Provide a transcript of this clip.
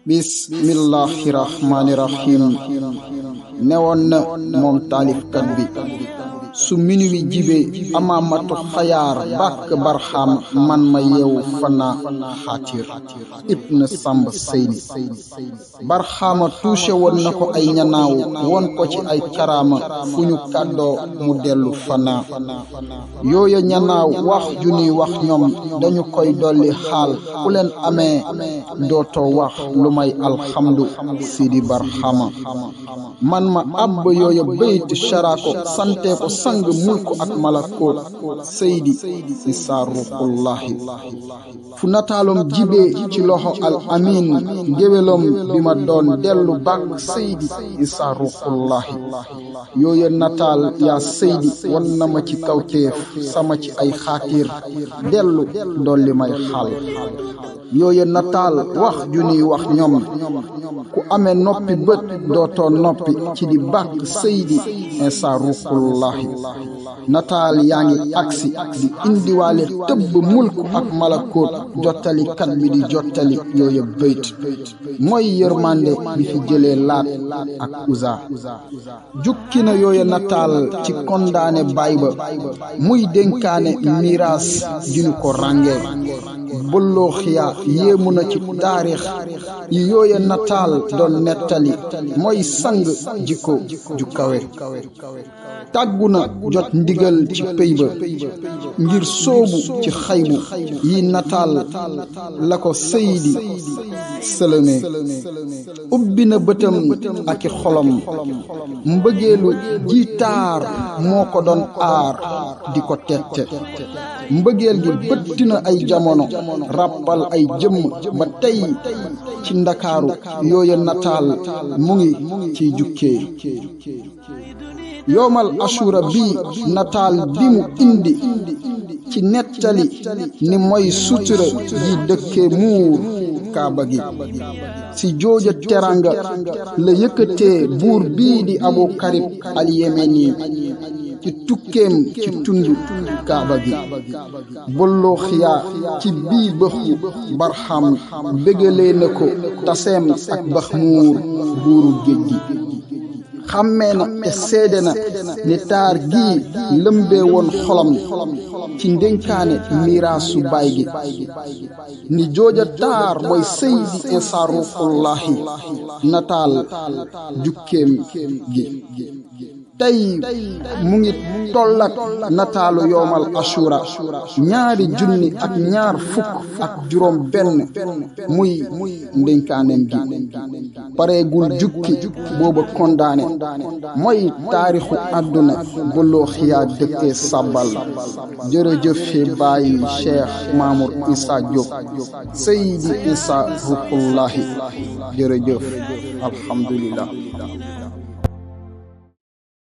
bismillahi rahmaani rahim newoon na moom taalifkat bi su minuwi jibee amaamatu xayaar bàkk barxaam man ma yeewu fanaa xaatir ibn Samb Seydi barxaama tuuse woon na ko ay ñanaaw woon ko ci ay karaama fu ñu kàddoo mu dellu fanaa yooya ñanaaw wax ju ñuy wax ñoom dañu koy dolli xaal ku leen amee dootoo wax lu may alxamdu Sidi barxaama man ma àbb yooya bayt sharaako sante ko sang mulku ak malakoot Seydi Issa Ruhullahi fu nataalum jibee ci loxo al amin géwélom bi ma doon dellu bàkk Seydi Issa Ruhullahi yooya nataal yaa Seydi wan na ma ci kawteef sama ci ay xaatir dellu dolli may xaal yooya nataal wax ju ñuy wax ñoom ku amee noppi bët dootoo noppi ci di bàkk Seydi Issa Ruhullahi nataal yaa ngi agsi di indiwaale tëbb mulku ak malakoot jottali kat bi di jottali yooya bayt mooy yërmande bi fi jëlee laat ak uza jukki na yooya nataal ci kondaane baay ba muy dénkaane miraas ju ñu ko ràngee bolloo xiyaa yéemu na ci taarix yi yooya nataal doon nettali mooy sang jikko ju kawe tàggu na jot ndigal ci pey ba ngir soobu ci xaybu yi nataal la ko Seydi sëlëme ubbi na bëtam ak i xolom mbëggeelu ji taar moo ko doon aar di ko tette mbëggeel gi bëtt na ay jamono ràppal ay jëmm ba tey ci ndakaaru yooya nataal mu ngi ciy jukkee yoomal ashura bi nataal bi mu indi ci nettali ni mooy sutura ji dëkke muur kaaba gi si jooja teranga la yëkkatee buur bii di Abu Karib al Yemeni ci tukkeem ci tundu kaaba gi bolloo xiyaa ci bii bëxu barxam bégalee na ko taseem ak baxmuur buuru géej gi xàmmee na te seede na ni taar gii lëmbee woon xolam ci ndénkaane miraasu baay gi ni jooja taar mooy Seydi Issa Ruhullahi nataal jukkeem gi tey mu ngi tollak nataalu yoomal ashura 2,000 muy ndénkaaneem gi pareegul jukki booba kondaane mooy taarixu àdduna bolloo xiyaa dëkkee sàbbal jërëjëf bàyyi Cheikh Mamour Issa Diop Seydi Issa Ruhullahi jërëjëf alhamdulillah